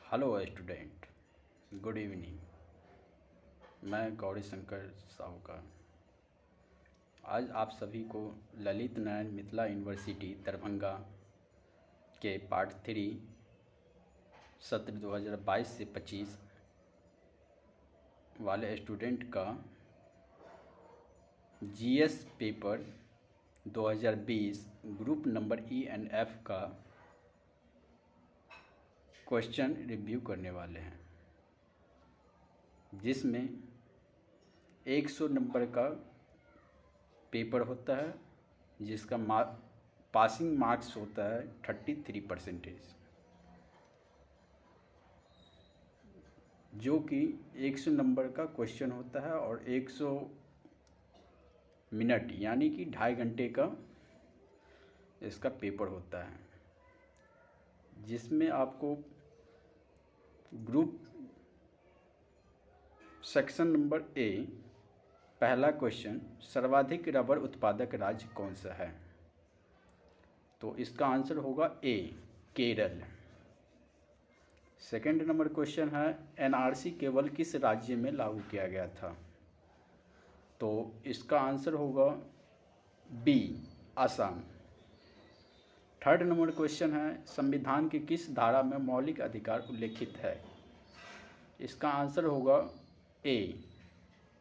Hello student, good evening. मैं गौरी शंकर साहूकार आज आप सभी को ललित नारायण मिथिला यूनिवर्सिटी दरभंगा के पार्ट 3 सत्र 2022 से 25 वाले स्टूडेंट का GS paper 2020 group number ENF का क्वेश्चन रिव्यू करने वाले हैं, जिसमें 100 नंबर का पेपर होता है, जिसका पासिंग मार्क्स होता है 33%, जो कि 100 नंबर का क्वेश्चन होता है और 100 मिनट यानी कि 2.5 घंटे का इसका पेपर होता है, जिसमें आपको ग्रुप सेक्शन नंबर ए पहला क्वेश्चन, सर्वाधिक रबर उत्पादक राज्य कौन सा है? तो इसका आंसर होगा ए, केरल। सेकंड नंबर क्वेश्चन है, एनआरसी केवल किस राज्य में लागू किया गया था? तो इसका आंसर होगा B, Assam. Third number question है, संविधान की किस धारा में मौलिक अधिकार उल्लेखित है? इसका आंसर होगा ए,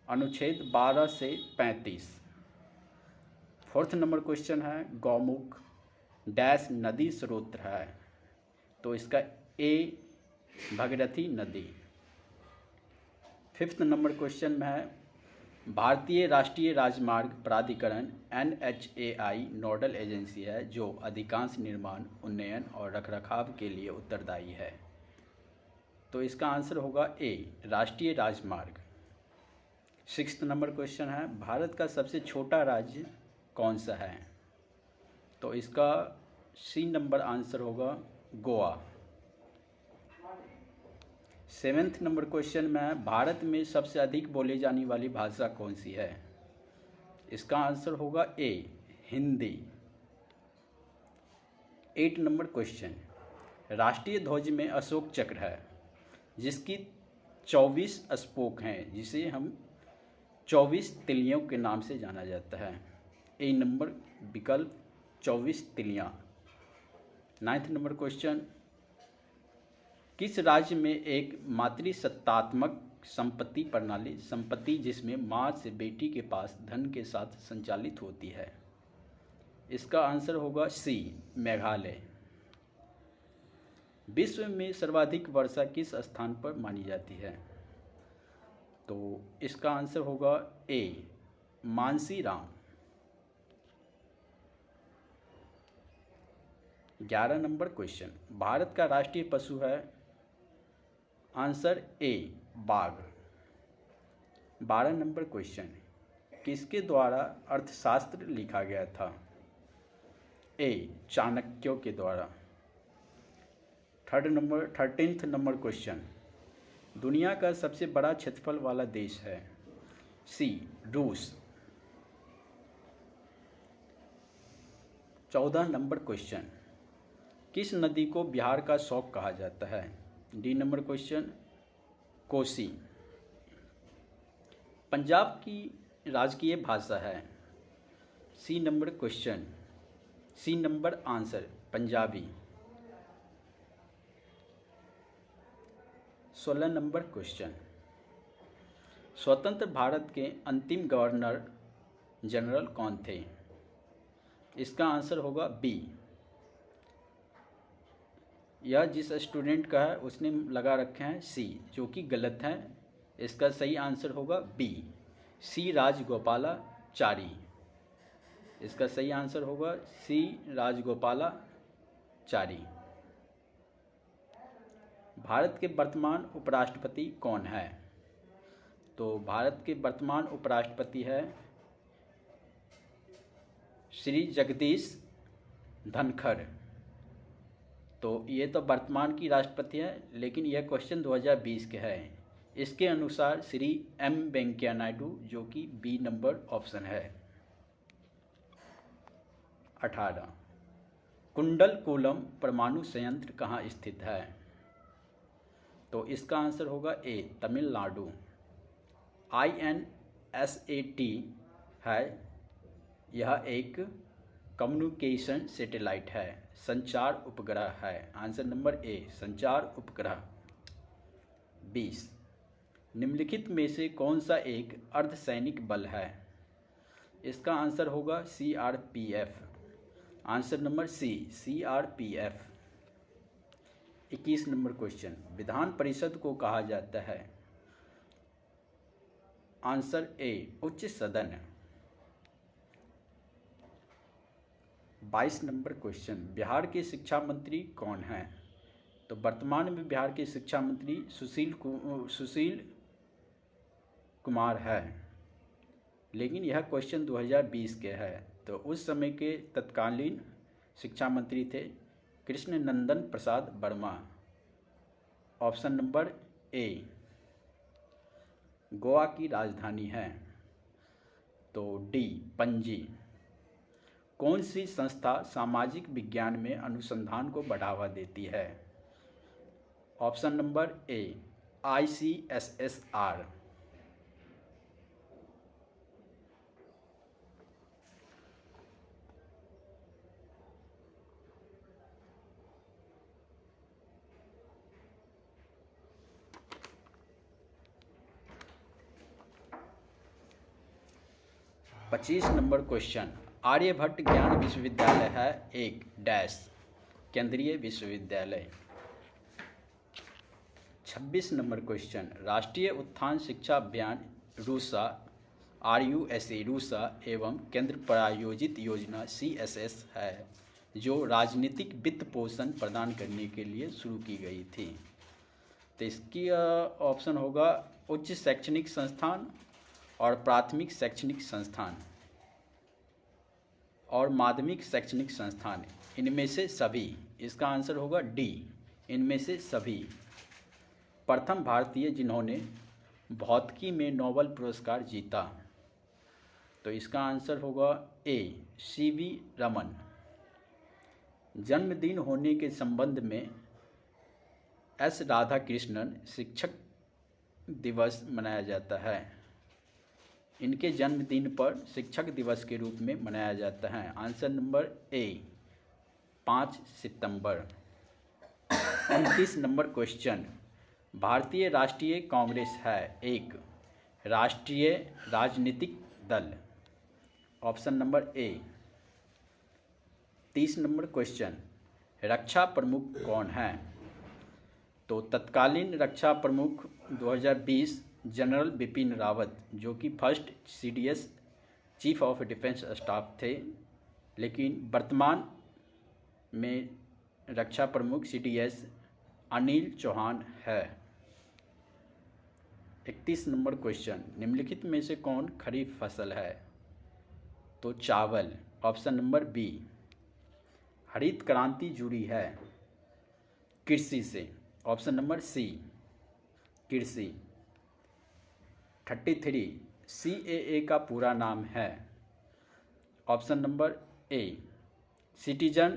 अनुच्छेद 12 से 35। फोर्थ नंबर क्वेश्चन है, गौमुख डैश नदी स्रोत है? तो इसका ए, भगीरथी नदी। फिफ्थ नंबर क्वेश्चन में है, भारतीय राष्ट्रीय राजमार्ग प्राधिकरण NHAI नोडल एजेंसी है जो अधिकांश निर्माण, उन्नयन और रखरखाव के लिए उत्तरदायी है। तो इसका आंसर होगा ए, राष्ट्रीय राजमार्ग। सिक्स्थ नंबर क्वेश्चन है, भारत का सबसे छोटा राज्य कौन सा है? तो इसका सी नंबर आंसर होगा गोवा। सेवेंथ नंबर क्वेश्चन में, भारत में सबसे अधिक बोली जाने वाली भाषा कौन सी है? इसका आंसर होगा ए, हिंदी। 8 नंबर क्वेश्चन, राष्ट्रीय ध्वज में अशोक चक्र है जिसकी 24 स्पोक हैं, जिसे हम 24 तिलियों के नाम से जाना जाता है। ए नंबर विकल्प 24 तिलियां। 9th नंबर क्वेश्चन, किस राज्य में एक मातृसत्तात्मक संपत्ति प्रणाली संपत्ति जिसमें माँ से बेटी के पास धन के साथ संचालित होती है? इसका आंसर होगा सी, मेघालय। विश्व में सर्वाधिक वर्षा किस स्थान पर मानी जाती है? तो इसका आंसर होगा ए, मानसीराम। 11 नंबर क्वेश्चन, भारत का राष्ट्रीय पशु है? आंसर ए, बाघ। 12 नंबर क्वेश्चन, किसके द्वारा अर्थशास्त्र लिखा गया था? ए, चाणक्यों के द्वारा। 13th नंबर क्वेश्चन, दुनिया का सबसे बड़ा क्षेत्रफल वाला देश है? सी, रूस। 14 नंबर क्वेश्चन, किस नदी को बिहार का शौक कहा जाता है? D number question, Kosi. Punjab की राजकीय भाषा है? C number question, C number answer, Punjabi. 16 number question, स्वतंत्र भारत के अंतिम गवर्नर जनरल कौन थे? इसका आंसर होगा बी। यह जिस स्टूडेंट का है उसने लगा रखे हैं सी, जो कि गलत है। इसका सही आंसर होगा बी, सी राजगोपालाचारी। इसका सही आंसर होगा सी, राजगोपालाचारी। भारत के वर्तमान उपराष्ट्रपति कौन है? तो भारत के वर्तमान उपराष्ट्रपति है श्री जगदीश धनखड़। तो ये तो वर्तमान की राष्ट्रपति है, लेकिन यह क्वेश्चन 2020 के है। इसके अनुसार श्री M वेंकैया नायडू, जो कि बी नंबर ऑप्शन है। 18, कुंडलकुलम परमाणु संयंत्र कहाँ स्थित है? तो इसका आंसर होगा ए, तमिलनाडु। INSAT है, यह एक कम्युनिकेशन सैटेलाइट है, संचार उपग्रह है। आंसर नंबर ए, संचार उपग्रह। 20, निम्नलिखित में से कौन सा एक अर्धसैनिक बल है? इसका आंसर होगा CRPF। Answer number C, CRPF। 21 number question, विधान परिषद को कहा जाता है? आंसर ए, उच्च सदन। 22 नंबर क्वेश्चन, बिहार के शिक्षा मंत्री कौन हैं? तो वर्तमान में बिहार के शिक्षा मंत्री सुशील कुमार है, लेकिन यह क्वेश्चन 2020 के है। तो उस समय के तत्कालीन शिक्षा मंत्री थे Krishna Nandan Prasad Verma. Option number A, Goa की राजधानी है। तो डी, पणजी। कौन सी संस्था सामाजिक विज्ञान में अनुसंधान को बढ़ावा देती है? Option number A, ICSSR। 25 number question, Aryabhatta Gyan Vishwavidyalaya है एक डैश केंद्रीय विश्वविद्यालय। 26 नंबर क्वेश्चन, राष्ट्रीय उत्थान शिक्षा अभियान रूसा RUSA रूसा एवं केंद्र प्रायोजित योजना CSS है, जो राजनीतिक वित्त पोषण प्रदान करने के लिए शुरू की गई थी। तो इसकी ऑप्शन होगा उच्च शैक्षणिक संस्थान और प्राथमिक शैक्षणिक संस्थान और माध्यमिक शैक्षणिक संस्थान, इनमें से सभी। इसका आंसर होगा डी, इनमें से सभी। प्रथम भारतीय जिन्होंने भौतिकी में नोबेल पुरस्कार जीता, तो इसका आंसर होगा ए, CV रमन। जन्मदिन होने के संबंध में S राधाकृष्णन शिक्षक दिवस मनाया जाता है। इनके जन्मदिन पर शिक्षक दिवस के रूप में मनाया जाता है। आंसर नंबर ए, 5 सितंबर। 29 नंबर क्वेश्चन, भारतीय राष्ट्रीय कांग्रेस है एक राष्ट्रीय राजनीतिक दल। Option number A. 30 number question, रक्षा प्रमुख कौन है? तो तत्कालीन रक्षा प्रमुख 2020 जनरल बिपिन रावत, जो कि first CDS chief of defence staff थे, लेकिन वर्तमान में रक्षा प्रमुख CDS अनिल चौहान है। 31 नंबर क्वेश्चन, निम्नलिखित में से कौन खरीफ फसल है? तो चावल। Option number B. हरित क्रांति जुड़ी है कृषि से। ऑप्शन नंबर सी, कृषि। 33, CAA का पूरा नाम है? ऑप्शन नंबर ए, citizen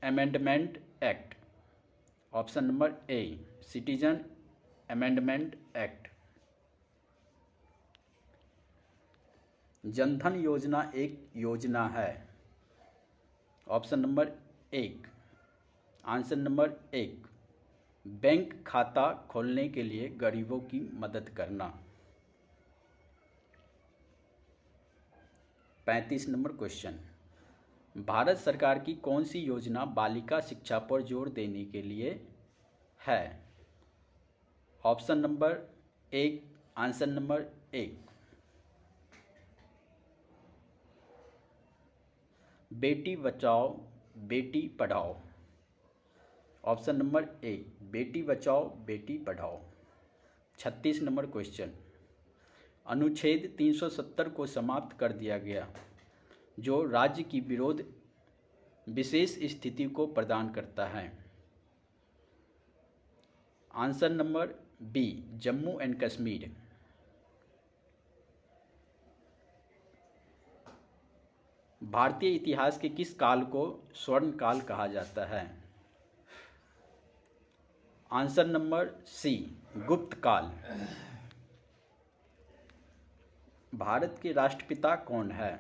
amendment act. Option number ए, सिटीजन अमेंडमेंट एक्ट। जनधन योजना एक योजना है। ऑप्शन नंबर एक, आंसर नंबर एक, बैंक खाता खोलने के लिए गरीबों की मदद करना। 35 नंबर क्वेश्चन, भारत सरकार की कौन सी योजना बालिका शिक्षा पर जोर देने के लिए है? ऑप्शन नंबर एक, आंसर नंबर एक, बेटी बचाओ बेटी पढ़ाओ। ऑप्शन नंबर एक, बेटी बचाओ बेटी पढ़ाओ। 36 नंबर क्वेश्चन, अनुच्छेद 370 को समाप्त कर दिया गया, जो राज्य की विरोध विशेष स्थिति को प्रदान करता है। Answer number B, Jammu and Kashmir. भारतीय इतिहास के किस काल को स्वर्ण काल कहा जाता है? आंसर नंबर सी, गुप्त काल। भारत के राष्ट्रपिता कौन है?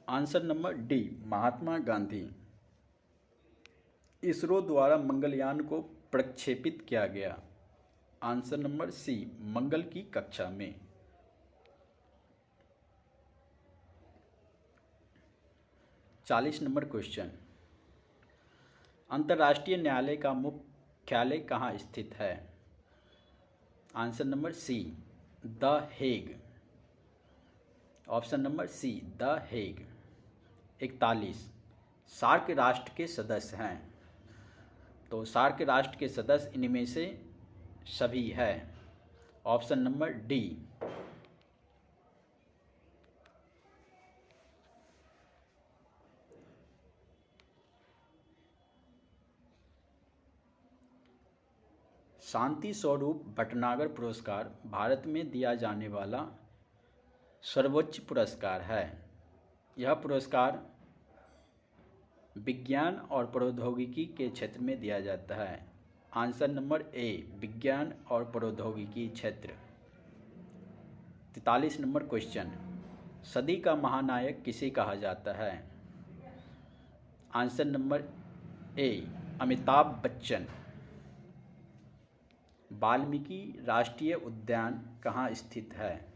Answer number D, Mahatma Gandhi. ISRO द्वारा मंगलयान को प्रक्षेपित किया गया। आंसर नंबर सी, मंगल की कक्षा में। 40 नंबर क्वेश्चन, अंतर्राष्ट्रीय न्यायालय का मुख्यालय कहाँ स्थित है? Answer number C, the Hague. Option number C, the Hague. 41, SAARC राष्ट्र के सदस्य हैं। तो सार्क राष्ट्र के सदस्य इनमें से सभी है। Option number D. Shanti Swarup Bhatnagar पुरस्कार भारत में दिया जाने वाला सर्वोच्च पुरस्कार है। यह पुरस्कार विज्ञान और प्रौद्योगिकी के क्षेत्र में दिया जाता है। आंसर नंबर ए, विज्ञान और प्रौद्योगिकी क्षेत्र। 43 नंबर क्वेश्चन, सदी का महानायक किसे कहा जाता है? आंसर नंबर ए, अमिताभ बच्चन। वाल्मीकि राष्ट्रीय उद्यान कहाँ स्थित है?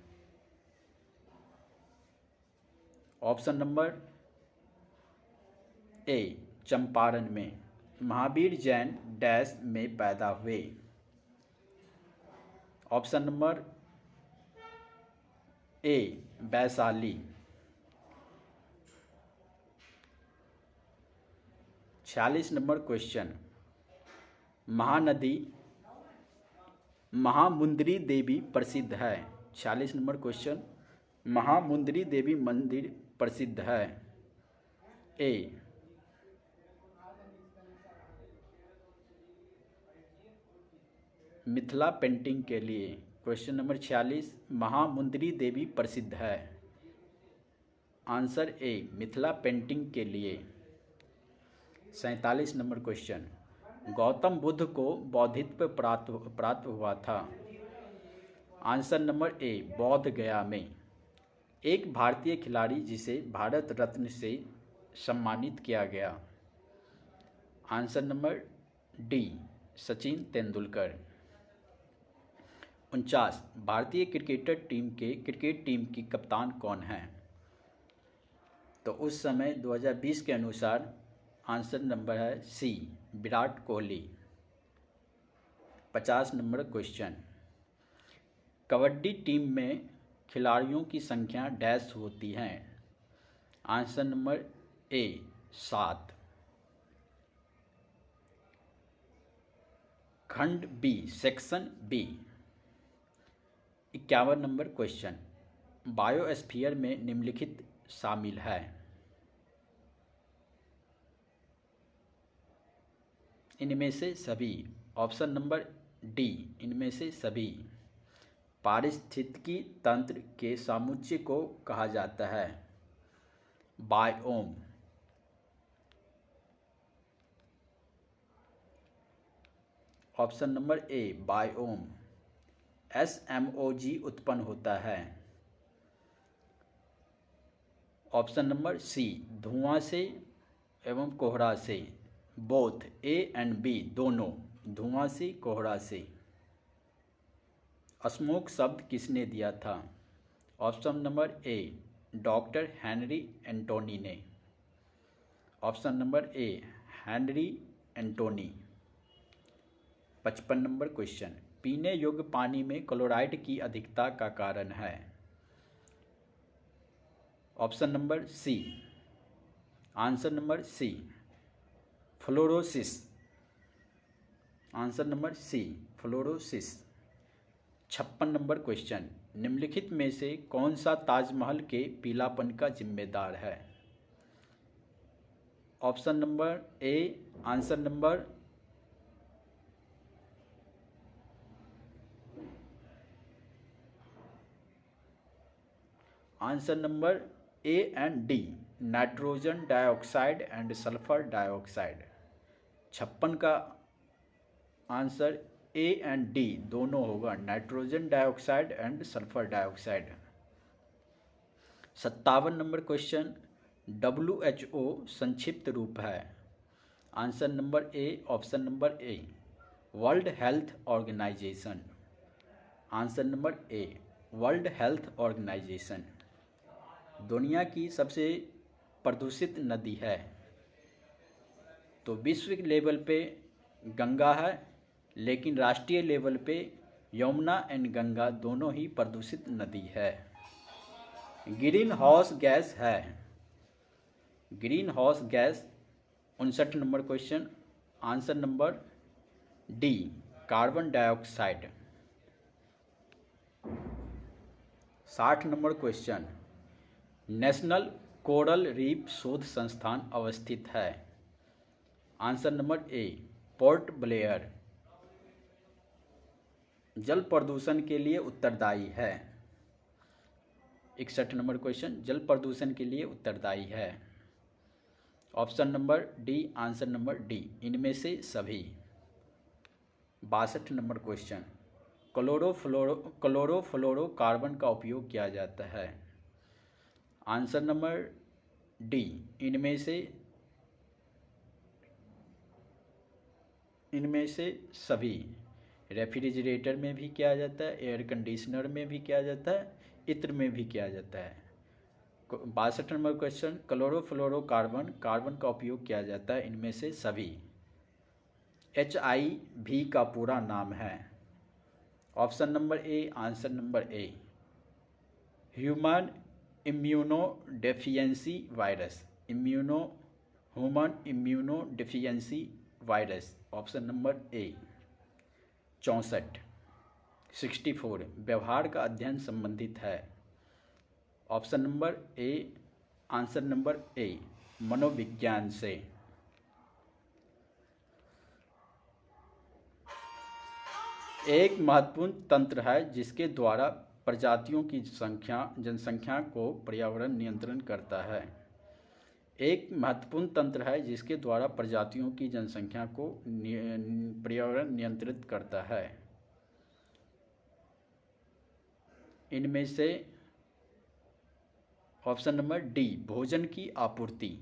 ऑप्शन नंबर ए, चंपारण में। महावीर जैन डैश में पैदा हुए। Option number A, Vaishali. 46 number question, Mahanadi Mahamundari Devi प्रसिद्ध है। 46 नंबर क्वेश्चन, महामुंदरी देवी मंदिर प्रसिद्ध है। ए, मिथिला पेंटिंग के लिए। क्वेश्चन नंबर 46, महामुंदरी देवी प्रसिद्ध है। आंसर ए, मिथिला पेंटिंग के लिए। 47 नंबर क्वेश्चन, गौतम बुद्ध को बौद्धित्व प्राप्त हुआ था। आंसर नंबर ए, बोध गया में। एक भारतीय खिलाड़ी जिसे भारत रत्न से सम्मानित किया गया। Answer number D, Sachin Tendulkar. 49, भारतीय क्रिकेट टीम की कप्तान कौन है? तो उस समय 2020 के अनुसार आंसर नंबर है C, Virat Kohli. 50 number question, kabaddi team में खिलाड़ियों की संख्या डैश होती है। Answer number A, 7। खंड B, section B. 51 number question, biosphere में निम्नलिखित शामिल है। इनमें से सभी। ऑप्शन नंबर डी, इनमें से सभी। पारिस्थितिकी तंत्र के समुच्चय को कहा जाता है बायोम। ऑप्शन नंबर ए, बायोम। SMOG उत्पन्न होता है। ऑप्शन नंबर सी, धुआं से एवं कोहरा से। बोथ ए एंड बी, दोनों, धुआं से कोहरा से। स्मोक शब्द किसने दिया था? Option number A, doctor Henry Antony ने। Option number A, Henry Antony. 55 number question, पीने योग्य पानी में क्लोराइड की अधिकता का कारण है। Option number C, answer number C, fluorosis. Answer number C, fluorosis. 56 number question, निम्नलिखित में से कौन सा ताजमहल के पीलापन का जिम्मेदार है? Option number A, answer number answer number A and D, nitrogen dioxide and sulphur dioxide. 56 का आंसर ए एंड डी दोनों होगा, nitrogen dioxide and sulphur dioxide. 57 number question, WHO संक्षिप्त रूप है। Answer number A, option number A, world health organisation. Answer number A, world health organisation. दुनिया की सबसे प्रदूषित नदी है, तो विश्व लेवल पे गंगा है, लेकिन राष्ट्रीय लेवल पे यमुना एंड गंगा दोनों ही प्रदूषित नदी है। ग्रीन हाउस गैस है, green house gas. 59 number question, answer number D, carbon dioxide. 60 number question, national coral reef शोध संस्थान अवस्थित है। आंसर नंबर ए, पोर्ट ब्लेयर। जल प्रदूषण के लिए उत्तरदायी है। 61 नंबर क्वेश्चन, जल प्रदूषण के लिए उत्तरदायी है। Option number D, answer number D, इनमें से सभी। 62 नंबर क्वेश्चन, क्लोरोफ्लोरोकार्बन का उपयोग किया जाता है। आंसर नंबर डी, इनमें से सभी। रेफ्रिजरेटर में भी किया जाता है, एयर कंडीशनर में भी किया जाता है, इत्र में भी किया जाता है। 62 नंबर क्वेश्चन, क्लोरोफ्लोरोकार्बन कार्बन का उपयोग किया जाता है, इनमें से सभी। HIV का पूरा नाम है। Option number A, answer number A, human immuno deficiency virus. Human immuno deficiency virus, option number ए। 64 व्यवहार का अध्ययन संबंधित है। Option number A, answer number ए, मनोविज्ञान से। एक महत्वपूर्ण तंत्र है जिसके द्वारा प्रजातियों की जनसंख्या को पर्यावरण नियंत्रण करता है। एक महत्वपूर्ण तंत्र है जिसके द्वारा प्रजातियों की जनसंख्या को पर्यावरण नियंत्रित करता है। इनमें से ऑप्शन नंबर डी, भोजन की आपूर्ति।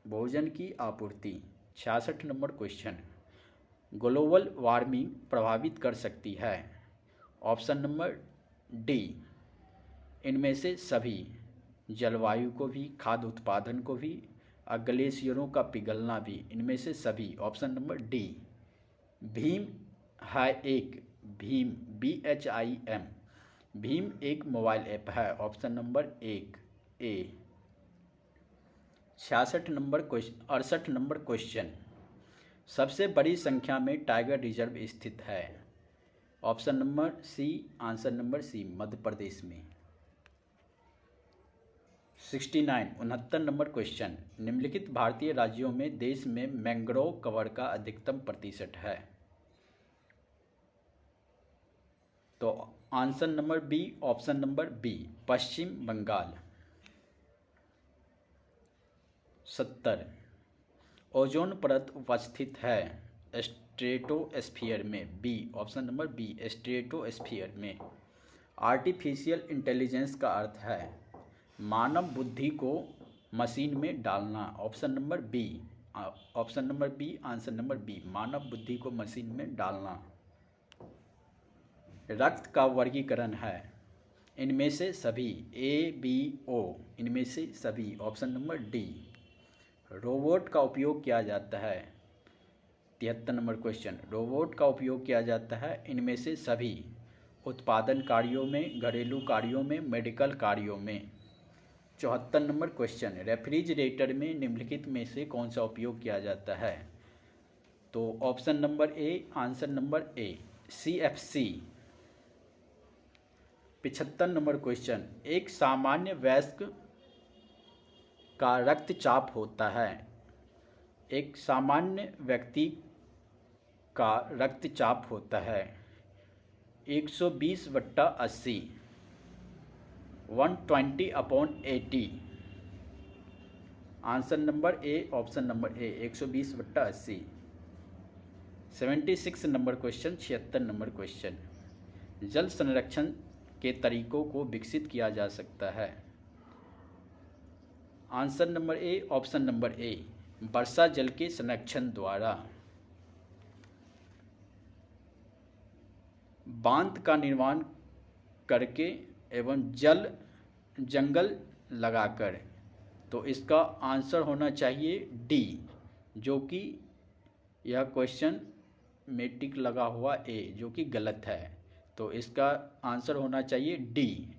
भोजन की आपूर्ति। 66 नंबर क्वेश्चन, ग्लोबल वार्मिंग प्रभावित कर सकती है। ऑप्शन नंबर डी, इनमें से सभी। जलवायु को भी, खाद्य उत्पादन को भी, ग्लेशियरों का पिघलना भी, इनमें से सभी। Option number D. भीम है एक, भीम BHIM, भीम एक मोबाइल ऐप है। ऑप्शन नंबर एक, ए। 68 नंबर क्वेश्चन, सबसे बड़ी संख्या में टाइगर रिजर्व स्थित है। Option number C, answer number C, Madhya Pradesh में। 69 नंबर क्वेश्चन, निम्नलिखित भारतीय राज्यों में देश में मैंग्रोव कवर का अधिकतम प्रतिशत है। तो answer number B, option number B, Paschim Bangal. 70 ozone परत उपस्थित है स्ट्रेटोस्फीयर में। B, option number B, stratosphere में। आर्टिफिशियल इंटेलिजेंस का अर्थ है मानव बुद्धि को मशीन में डालना। Option number B, option number B, answer number B, मानव बुद्धि को मशीन में डालना। रक्त का वर्गीकरण है, इनमें से सभी। ABO, इनमें से सभी। Option number D. रोबोट का उपयोग किया जाता है। 73 नंबर क्वेश्चन, रोबोट का उपयोग किया जाता है, इनमें से सभी। उत्पादन कार्यों में, घरेलू कार्यों में, मेडिकल कार्यों में। 74 नंबर क्वेश्चन, रेफ्रिजरेटर में निम्नलिखित में से कौन सा उपयोग किया जाता है। तो option number A, answer number A, CFC। 75 number question, एक सामान्य वयस्क का रक्तचाप होता है। एक सामान्य व्यक्ति का रक्तचाप होता है 120/80, 120/80। Answer number A, option number A 120/80। 76 number question, 76 number question. जल संरक्षण के तरीकों को विकसित किया जा सकता है। Answer number A, option number A वर्षा जल के संरक्षण द्वारा। बांध का निर्माण करके एवं जंगल लगाकर। तो इसका आंसर होना चाहिए डी, जो कि यह क्वेश्चन में टिक लगा हुआ ए, जो कि गलत है। तो इसका आंसर होना चाहिए डी,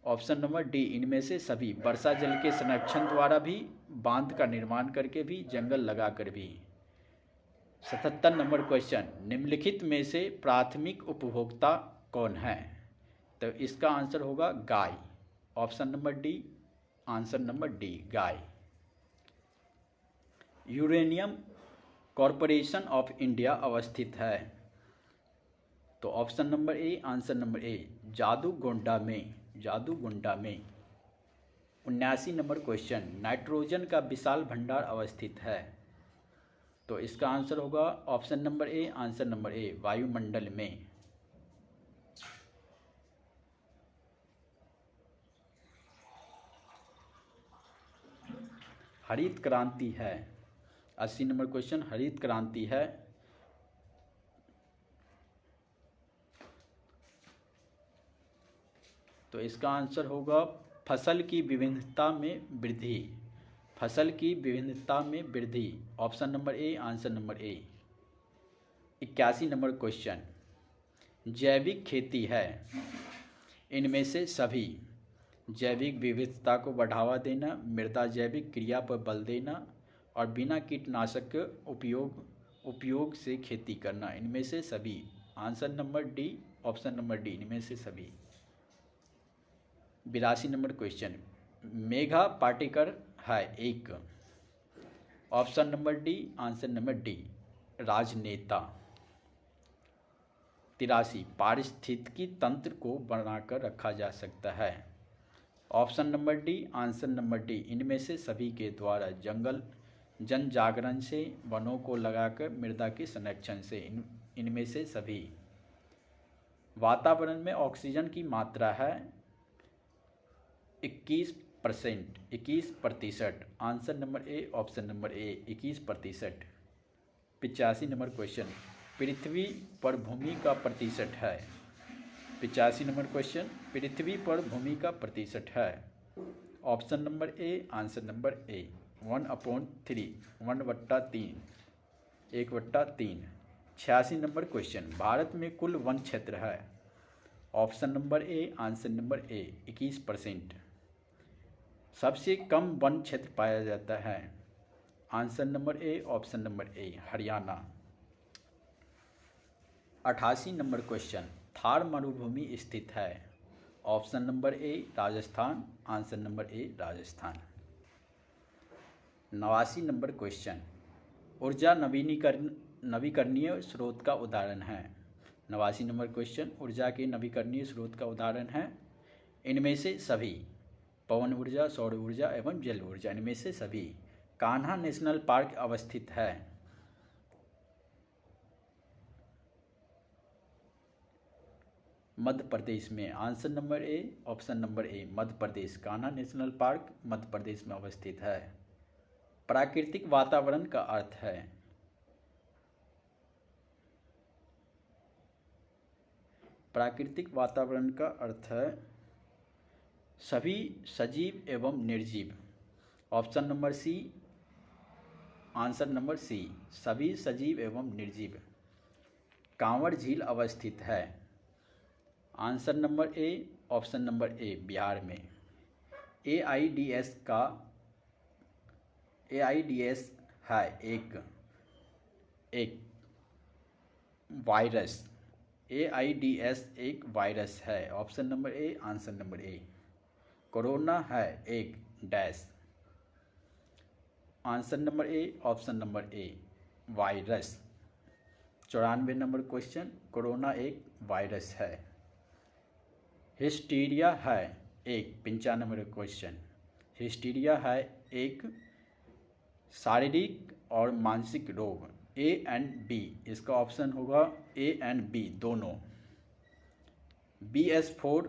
ऑप्शन नंबर डी, इनमें से सभी। वर्षा जल के संरक्षण द्वारा भी, बांध का निर्माण करके भी, जंगल लगाकर भी। 77 नंबर क्वेश्चन, निम्नलिखित में से प्राथमिक उपभोक्ता कौन है? तो इसका आंसर होगा गाय, option number D, answer number D गाय। यूरेनियम कॉरपोरेशन ऑफ इंडिया अवस्थित है। तो option number A, answer number A Jadugoda में, जादूगोंडा में। 79 नंबर क्वेश्चन, नाइट्रोजन का विशाल भंडार अवस्थित है। तो इसका आंसर होगा option number A, answer number ए वायुमंडल में। हरित क्रांति है। 80 नंबर क्वेश्चन, हरित क्रांति है। तो इसका आंसर होगा फसल की विविधता में वृद्धि, फसल की विविधता में वृद्धि, option number A, answer number A. 81 number question, जैविक खेती है। इनमें से सभी। जैविक विविधता को बढ़ावा देना, मृदा जैविक क्रिया पर बल देना और बिना कीटनाशक के उपयोग से खेती करना, इनमें से सभी। Answer number D, option number D, इनमें से सभी। 82 नंबर क्वेश्चन, मेघा पाटेकर है एक, option number D, answer number D राजनेता। 83, पारिस्थितिकी तंत्र को बनाकर रखा जा सकता है। Option number D, answer number D, इनमें से सभी के द्वारा। जन जागरण से, वनों को लगाकर, मृदा के संरक्षण से, इनमें से सभी। वातावरण में ऑक्सीजन की मात्रा है 21%, 21%। Answer number A, option number A 21%। 85 number question, पृथ्वी पर भूमि का प्रतिशत है। 85 नंबर क्वेश्चन, पृथ्वी पर भूमि का प्रतिशत है। Option number A, answer number A 1/3, 1/3, 1/3। 86 number question, Bharat में कुल वन क्षेत्र है। Option number A, answer number A 21%। सबसे कम वन क्षेत्र पाया जाता है। Answer number A, option number A Haryana. 88 number question, Thar मरुभूमि स्थित है। ऑप्शन नंबर ए राजस्थान, आंसर नंबर ए राजस्थान। 89 नंबर क्वेश्चन, ऊर्जा नवीकरणीय स्रोत का उदाहरण है। 89 नंबर क्वेश्चन, ऊर्जा के नवीकरणीय स्रोत का उदाहरण है। इनमें से सभी। पवन ऊर्जा, सौर ऊर्जा एवं जल ऊर्जा, इनमें से सभी। कान्हा नेशनल पार्क अवस्थित है। मध्य प्रदेश में। Answer number A, option number A Madhya Pradesh. Kanha national park Madhya Pradesh में अवस्थित है। प्राकृतिक वातावरण का अर्थ है। प्राकृतिक वातावरण का अर्थ है सभी सजीव एवं निर्जीव। Option number C, answer number C सभी सजीव एवं निर्जीव। कांवड़ झील अवस्थित है। Answer number A, option number A Bihar में। एआईडीएस है एक वायरस। एआईडीएस एक वायरस है। Option number A, answer number A. Corona है एक dash. Answer number A, option number A virus. 94 number question, corona एक वायरस है। हिस्टीरिया है एक। 95 नंबर क्वेश्चन, हिस्टीरिया है एक शारीरिक और मानसिक रोग। ए एंड बी, इसका ऑप्शन होगा ए एंड बी दोनों। BS4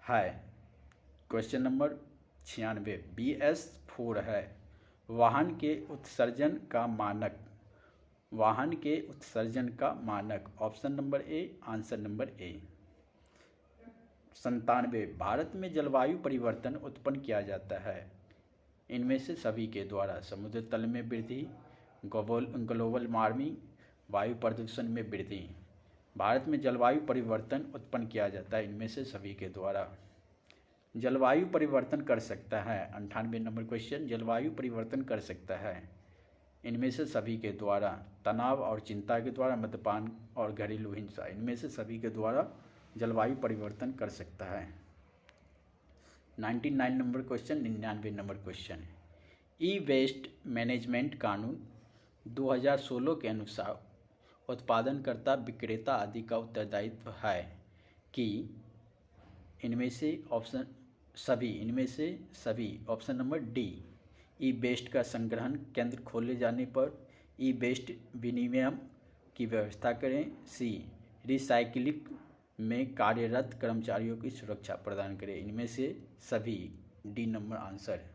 है, क्वेश्चन नंबर 96, BS4 है वाहन के उत्सर्जन का मानक। वाहन के उत्सर्जन का मानक, option number A, answer number ए। 97, भारत में जलवायु परिवर्तन उत्पन्न किया जाता है इनमें से सभी के द्वारा। समुद्र तल में वृद्धि, ग्लोबल वार्मिंग, वायु प्रदूषण में वृद्धि। भारत में जलवायु परिवर्तन उत्पन्न किया जाता है इनमें से सभी के द्वारा। जलवायु परिवर्तन कर सकता है, 98 नंबर क्वेश्चन, जलवायु परिवर्तन कर सकता है इनमें से सभी के द्वारा। तनाव और चिंता के द्वारा, मद्यपान और घरेलू हिंसा, इनमें से सभी के द्वारा जलवायु परिवर्तन कर सकता है। 99 नंबर क्वेश्चन, 99 नंबर क्वेश्चन, ई वेस्ट मैनेजमेंट कानून 2016 के अनुसार उत्पादनकर्ता, विक्रेता आदि का उत्तरदायित्व है कि इनमें से ऑप्शन सभी, इनमें से सभी, ऑप्शन नंबर डी। ई वेस्ट का संग्रहण केंद्र खोले जाने पर ई वेस्ट विनिमय की व्यवस्था करें। सी, रिसाइक्लिंग में कार्यरत कर्मचारियों की सुरक्षा प्रदान करें। इनमें से सभी, D number answer.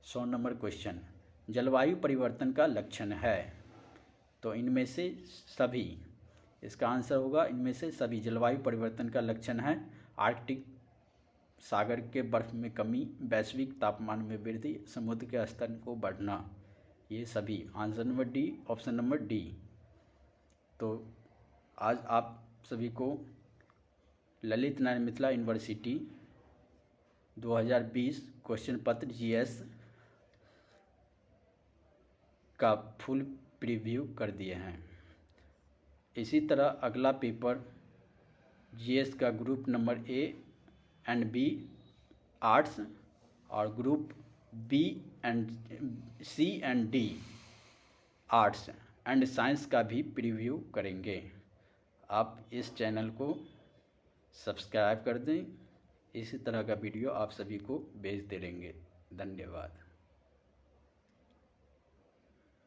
100 number question, जलवायु परिवर्तन का लक्षण है, तो इनमें से सभी, इसका आंसर होगा इनमें से सभी। जलवायु परिवर्तन का लक्षण है आर्कटिक सागर के बर्फ में कमी, वैश्विक तापमान में वृद्धि, समुद्र के स्तर को बढ़ना, ये सभी। Answer number D, option number D. तो आज आप सभी को ललित नारायण मिथिला यूनिवर्सिटी 2020 क्वेश्चन पत्र GS का फुल प्रीव्यू कर दिए हैं। इसी तरह अगला पेपर GS का group number A and B arts और group B and C and D arts and science का भी प्रीव्यू करेंगे। आप इस चैनल को सब्सक्राइब कर दें, इसी तरह का वीडियो आप सभी को भेजते रहेंगे। धन्यवाद।